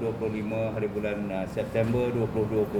25 hari bulan September 2021.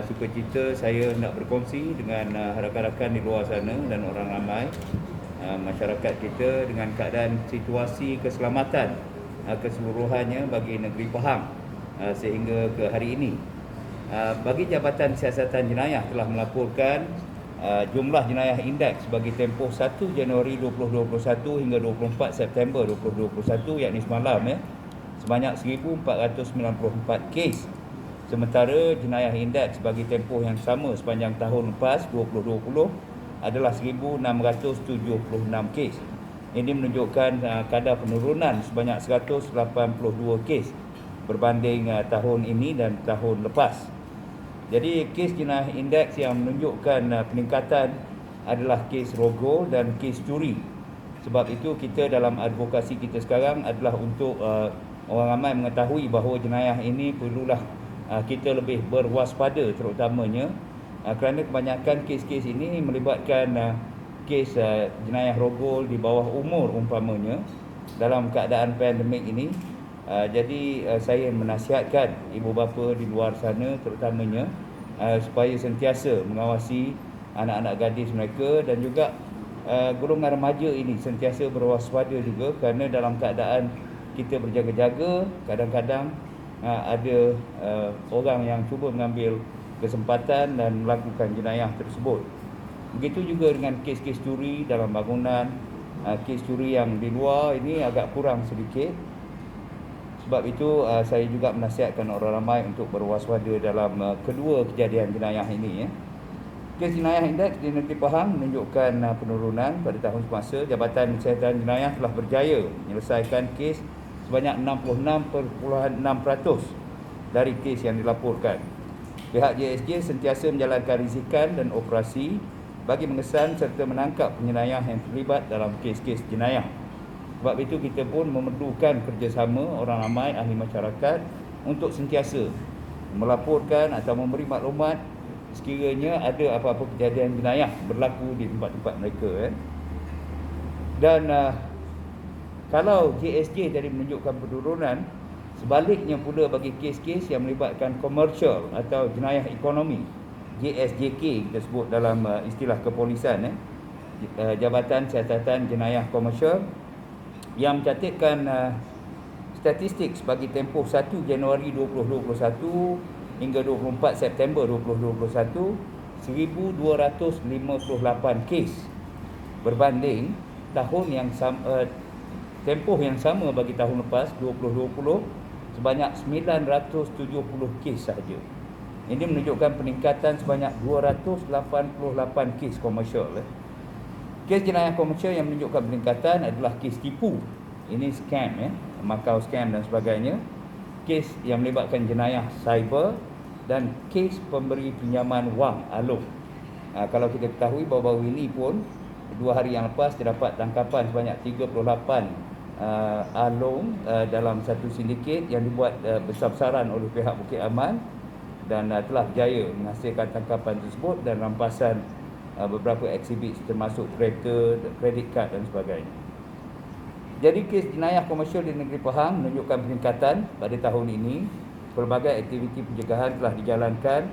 Sukacita saya nak berkongsi dengan rakan-rakan di luar sana dan orang ramai masyarakat kita dengan keadaan situasi keselamatan keseluruhannya bagi negeri Pahang sehingga ke hari ini. Bagi Jabatan Siasatan Jenayah telah melaporkan jumlah jenayah indeks bagi tempoh 1 Januari 2021 hingga 24 September 2021, yakni semalam sebanyak 1,494 kes. Sementara jenayah indeks bagi tempoh yang sama sepanjang tahun lepas 2020 adalah 1,676 kes. Ini menunjukkan kadar penurunan sebanyak 182 kes berbanding tahun ini dan tahun lepas. Jadi kes jenayah indeks yang menunjukkan peningkatan adalah kes rogol dan kes curi. Sebab itu kita dalam advokasi kita sekarang adalah untuk orang ramai mengetahui bahawa jenayah ini perlulah kita lebih berwaspada, terutamanya kerana kebanyakan kes-kes ini melibatkan kes jenayah rogol di bawah umur umpamanya dalam keadaan pandemik ini. Jadi saya menasihatkan ibu bapa di luar sana terutamanya supaya sentiasa mengawasi anak-anak gadis mereka dan juga golongan remaja ini sentiasa berwaspada juga, kerana dalam keadaan kita berjaga-jaga kadang-kadang ada orang yang cuba mengambil kesempatan dan melakukan jenayah tersebut. Begitu juga dengan kes-kes curi dalam bangunan, kes curi yang di luar ini agak kurang sedikit. Sebab itu saya juga menasihatkan orang ramai untuk berwaspada dalam kedua kejadian jenayah ini. Kes jenayah indeks di negeri Pahang menunjukkan penurunan pada tahun semasa. Jabatan Siasatan Jenayah telah berjaya menyelesaikan kes sebanyak 66.6% dari kes yang dilaporkan. Pihak JSJ sentiasa menjalankan risikan dan operasi bagi mengesan serta menangkap penyelaian yang terlibat dalam kes-kes jenayah. Sebab itu kita pun memerlukan kerjasama orang ramai ahli masyarakat untuk sentiasa melaporkan atau memberi maklumat sekiranya ada apa-apa kejadian jenayah berlaku di tempat-tempat mereka. Dan kalau JSJ tadi menunjukkan penurunan, sebaliknya pula bagi kes-kes yang melibatkan komersial atau jenayah ekonomi, JSJK kita sebut dalam istilah kepolisan, Jabatan Siasatan Jenayah Komersial, yang mencatatkan statistik bagi tempoh 1 Januari 2021 hingga 24 September 2021, 1,258 kes berbanding tahun yang tempoh yang sama bagi tahun lepas 2020 sebanyak 970 kes sahaja. Ini menunjukkan peningkatan sebanyak 288 kes komersial. Kes jenayah komersial yang menunjukkan peningkatan adalah kes tipu. Ini scam, makau scam dan sebagainya. Kes yang melibatkan jenayah cyber dan kes pemberi pinjaman wang alung. Kalau kita ketahui baru-baru ini pun 2 hari yang lepas terdapat tangkapan sebanyak 38 alung dalam satu sindiket yang dibuat besar-besaran oleh pihak Bukit Aman, dan telah berjaya menghasilkan tangkapan tersebut dan rampasan beberapa eksibit termasuk kereta, kredit kad dan sebagainya. Jadi kes jenayah komersial di negeri Pahang menunjukkan peningkatan pada tahun ini. Pelbagai aktiviti pencegahan telah dijalankan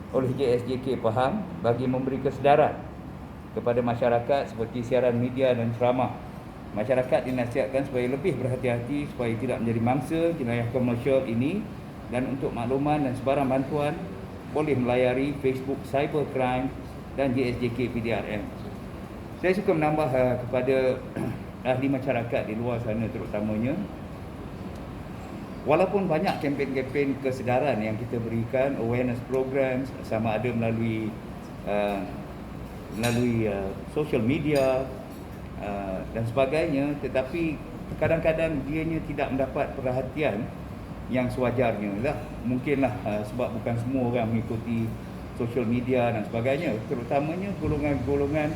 oleh JSJK Pahang bagi memberi kesedaran kepada masyarakat seperti siaran media dan ceramah. Masyarakat dinasihatkan supaya lebih berhati-hati supaya tidak menjadi mangsa jenayah komersial ini, dan untuk makluman dan sebarang bantuan boleh melayari Facebook Cybercrime dan JSJK PDRM. Saya suka menambah kepada ahli masyarakat di luar sana terutamanya, walaupun banyak kempen-kempen kesedaran yang kita berikan, awareness programs, sama ada melalui social media dan sebagainya, tetapi kadang-kadang dianya tidak mendapat perhatian yang sewajarnya lah. Mungkinlah sebab bukan semua orang mengikuti social media dan sebagainya, terutamanya golongan-golongan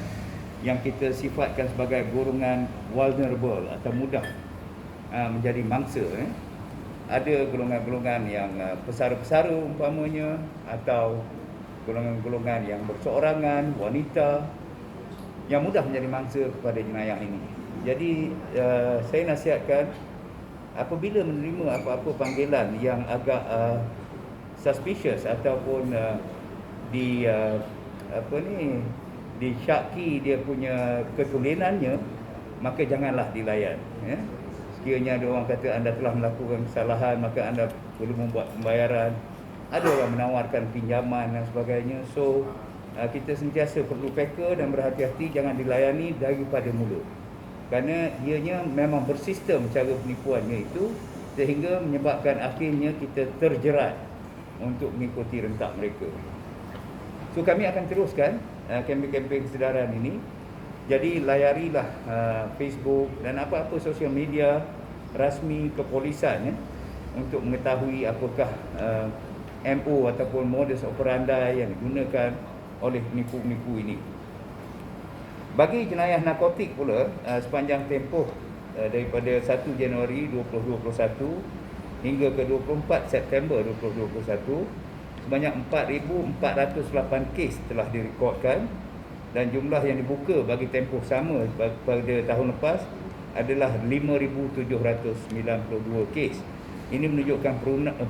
yang kita sifatkan sebagai golongan vulnerable atau mudah menjadi mangsa. Ada golongan-golongan yang pesara-pesara umpamanya, atau golongan-golongan yang berseorangan, wanita, yang mudah menjadi mangsa kepada jenayah ini. Jadi saya nasihatkan apabila menerima apa-apa panggilan yang agak suspicious ataupun disyaki dia punya ketulenannya, maka janganlah dilayan, ya. Sekiranya ada orang kata anda telah melakukan kesalahan, maka anda perlu membuat pembayaran. Ada orang menawarkan pinjaman dan sebagainya. So kita sentiasa perlu peka dan berhati-hati, jangan dilayani daripada mulut, kerana ianya memang bersistem cara penipuannya itu, sehingga menyebabkan akhirnya kita terjerat untuk mengikuti rentak mereka. So kami akan teruskan kempen-kempen kesedaran ini. Jadi layarilah Facebook dan apa-apa sosial media rasmi kepolisian, ya, untuk mengetahui apakah MO ataupun modus operandi yang digunakan oleh penipu-penipu ini. Bagi jenayah narkotik pula, sepanjang tempoh daripada 1 Januari 2021 hingga ke 24 September 2021, sebanyak 4,408 kes telah direkodkan, dan jumlah yang dibuka bagi tempoh sama pada tahun lepas adalah 5,792 kes. Ini menunjukkan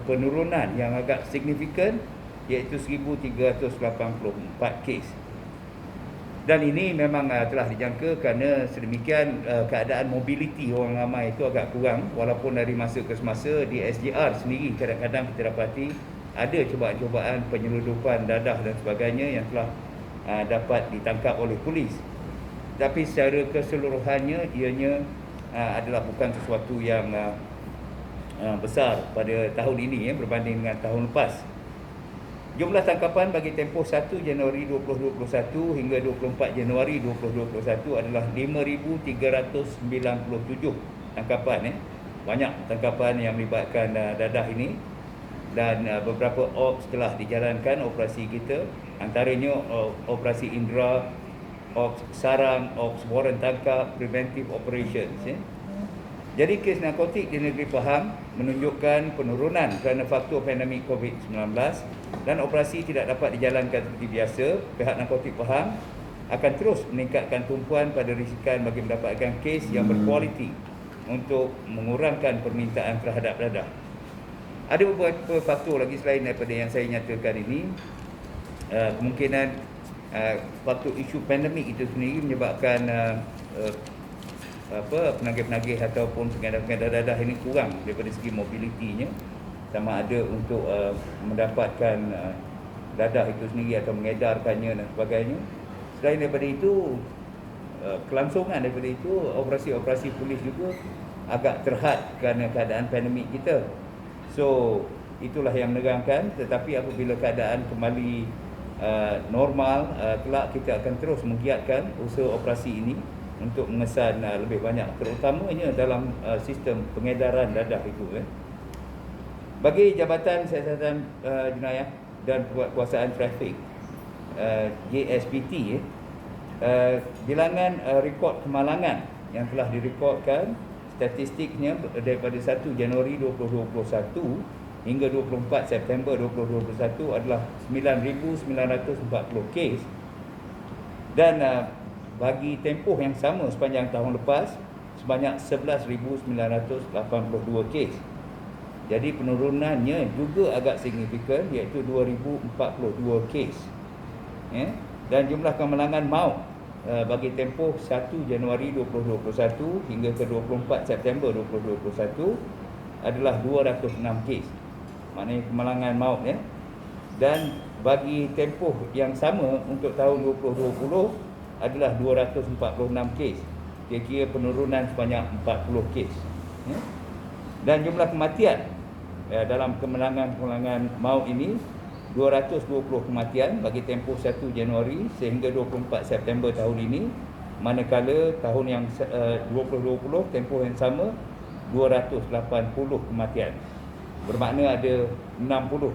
penurunan yang agak signifikan, iaitu 1,384 kes. Dan ini memang telah dijangka kerana sedemikian keadaan mobiliti orang ramai itu agak kurang, walaupun dari masa ke semasa di SGR sendiri kadang-kadang kita dapati ada cubaan-cubaan penyeludupan dadah dan sebagainya yang telah dapat ditangkap oleh polis. Tapi secara keseluruhannya ianya adalah bukan sesuatu yang besar pada tahun ini, ya, berbanding dengan tahun lepas. Jumlah tangkapan bagi tempoh 1 Januari 2021 hingga 24 Januari 2021 adalah 5,397 tangkapan, ya. Banyak tangkapan yang melibatkan dadah ini, dan beberapa ops telah dijalankan operasi kita, antaranya operasi Indra, ops sarang, ops warrant tangkap, preventive operations, ya. Jadi kes narkotik di negeri Pahang menunjukkan penurunan kerana faktor pandemik COVID-19, dan operasi tidak dapat dijalankan seperti biasa. Pihak narkotik Pahang akan terus meningkatkan tumpuan pada risikan bagi mendapatkan kes yang berkualiti untuk mengurangkan permintaan terhadap dadah. Ada beberapa faktor lagi selain daripada yang saya nyatakan ini. Kemungkinan faktor isu pandemik itu sendiri menyebabkan penagih-penagih ataupun pengedar-pengedar dadah ini kurang daripada segi mobilitinya, sama ada untuk mendapatkan dadah itu sendiri atau mengedarkannya dan sebagainya. Selain daripada itu, kelangsungan daripada itu, operasi-operasi polis juga agak terhad kerana keadaan pandemik kita. So itulah yang menerangkan. Tetapi apabila keadaan kembali normal, kelak kita akan terus menggiatkan usaha operasi ini untuk mengesan lebih banyak, terutamanya dalam sistem pengedaran dadah itu. Bagi Jabatan Siasatan Jenayah dan Penguasaan Trafik JSPT, bilangan rekod kemalangan yang telah direkodkan, statistiknya daripada 1 Januari 2021 hingga 24 September 2021 adalah 9,940 kes, dan bagi tempoh yang sama sepanjang tahun lepas sebanyak 11,982 kes. Jadi penurunannya juga agak signifikan, iaitu 2,042 kes, ya. Dan jumlah kemalangan maut bagi tempoh 1 Januari 2021 hingga ke 24 September 2021 adalah 206 kes. Maknanya kemalangan maut, ya. Dan bagi tempoh yang sama untuk tahun 2020 adalah 246 kes. Kira-kira penurunan sebanyak 40 kes, ya. Dan jumlah kematian dalam kemalangan maut ini 220 kematian bagi tempoh 1 Januari sehingga 24 September tahun ini, manakala tahun yang 2020 tempoh yang sama 280 kematian. Bermakna ada 60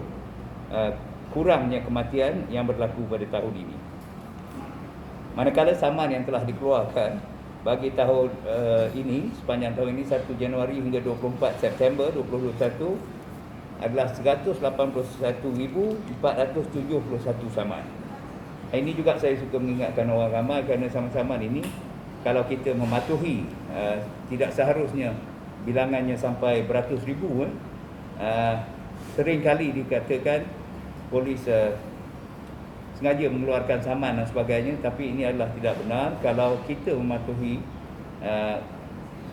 kurangnya kematian yang berlaku pada tahun ini. Manakala saman yang telah dikeluarkan bagi tahun ini, sepanjang tahun ini 1 Januari hingga 24 September 2021 adalah 181,471 saman. Ini juga saya suka mengingatkan orang ramai kerana saman-saman ini, kalau kita mematuhi, tidak seharusnya bilangannya sampai beratus ribu. Sering kali dikatakan polis sengaja mengeluarkan saman dan sebagainya, tapi ini adalah tidak benar. Kalau kita mematuhi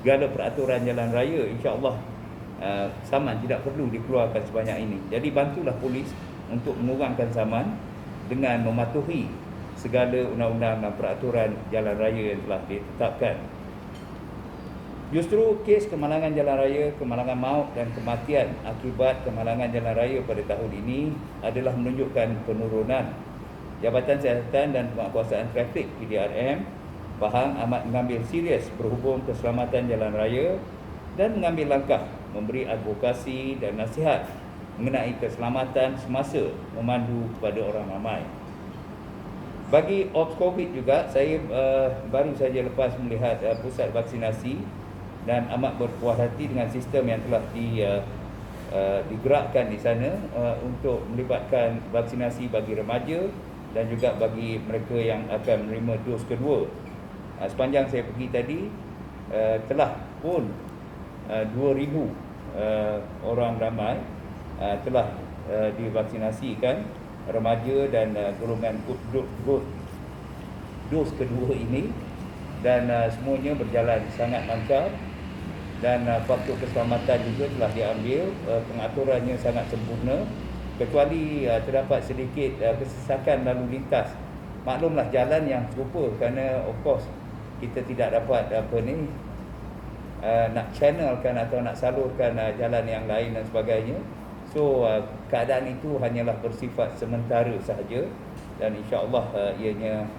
segala peraturan jalan raya, insya-Allah saman tidak perlu dikeluarkan sebanyak ini. Jadi bantulah polis untuk mengurangkan saman dengan mematuhi segala undang-undang dan peraturan jalan raya yang telah ditetapkan. Justru kes kemalangan jalan raya, kemalangan maut dan kematian akibat kemalangan jalan raya pada tahun ini adalah menunjukkan penurunan. Jabatan Siasatan dan Penguasaan Trafik PDRM Pahang amat mengambil serius berhubung keselamatan jalan raya dan mengambil langkah memberi advokasi dan nasihat mengenai keselamatan semasa memandu kepada orang ramai. Bagi Ops COVID juga, saya baru saja lepas melihat pusat vaksinasi dan amat berpuas hati dengan sistem yang telah digerakkan di sana untuk melibatkan vaksinasi bagi remaja dan juga bagi mereka yang akan menerima dos kedua. Sepanjang saya pergi tadi, telah pun 2,000 orang ramai telah divaksinasikan, remaja dan golongan dos kedua ini, dan semuanya berjalan sangat lancar dan faktor keselamatan juga telah diambil, pengaturannya sangat sempurna, kecuali terdapat sedikit kesesakan lalu lintas. Maklumlah jalan yang serupa, kerana of course kita tidak dapat nak channelkan atau nak salurkan jalan yang lain dan sebagainya. So keadaan itu hanyalah bersifat sementara sahaja, dan insya-Allah ianya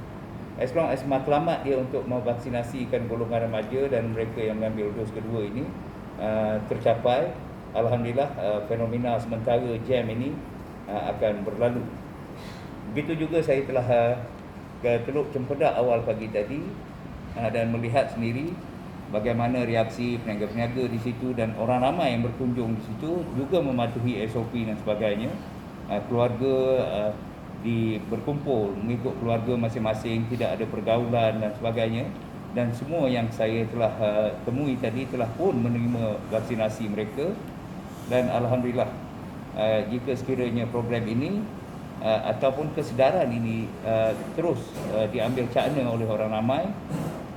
as long as matlamat dia untuk memvaksinasikan golongan remaja dan mereka yang mengambil dos kedua ini tercapai, alhamdulillah fenomena sementara jam ini akan berlalu. Begitu juga saya telah ke Teluk Cempedak awal pagi tadi dan melihat sendiri bagaimana reaksi peniaga-peniaga di situ dan orang ramai yang berkunjung di situ juga mematuhi SOP dan sebagainya. Keluarga berkumpul mengikut keluarga masing-masing, tidak ada pergaulan dan sebagainya, dan semua yang saya telah temui tadi telah pun menerima vaksinasi mereka. Dan alhamdulillah, jika sekiranya program ini ataupun kesedaran ini terus diambil cakna oleh orang ramai,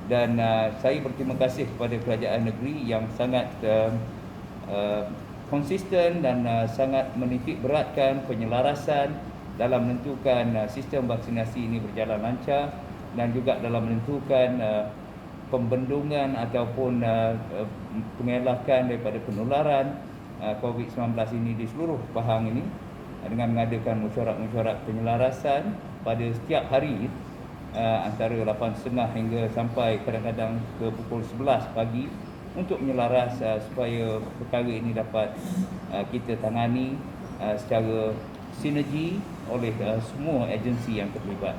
dan saya berterima kasih kepada kerajaan negeri yang sangat konsisten dan sangat menitik beratkan penyelarasan dalam menentukan sistem vaksinasi ini berjalan lancar, dan juga dalam menentukan pembendungan ataupun pengelakkan daripada penularan COVID-19 ini di seluruh Pahang ini, dengan mengadakan mesyuarat-mesyuarat penyelarasan pada setiap hari antara 8.30 hingga sampai kadang-kadang ke pukul 11 pagi untuk menyelaras supaya perkara ini dapat kita tangani secara sinergi oleh semua agensi yang terlibat.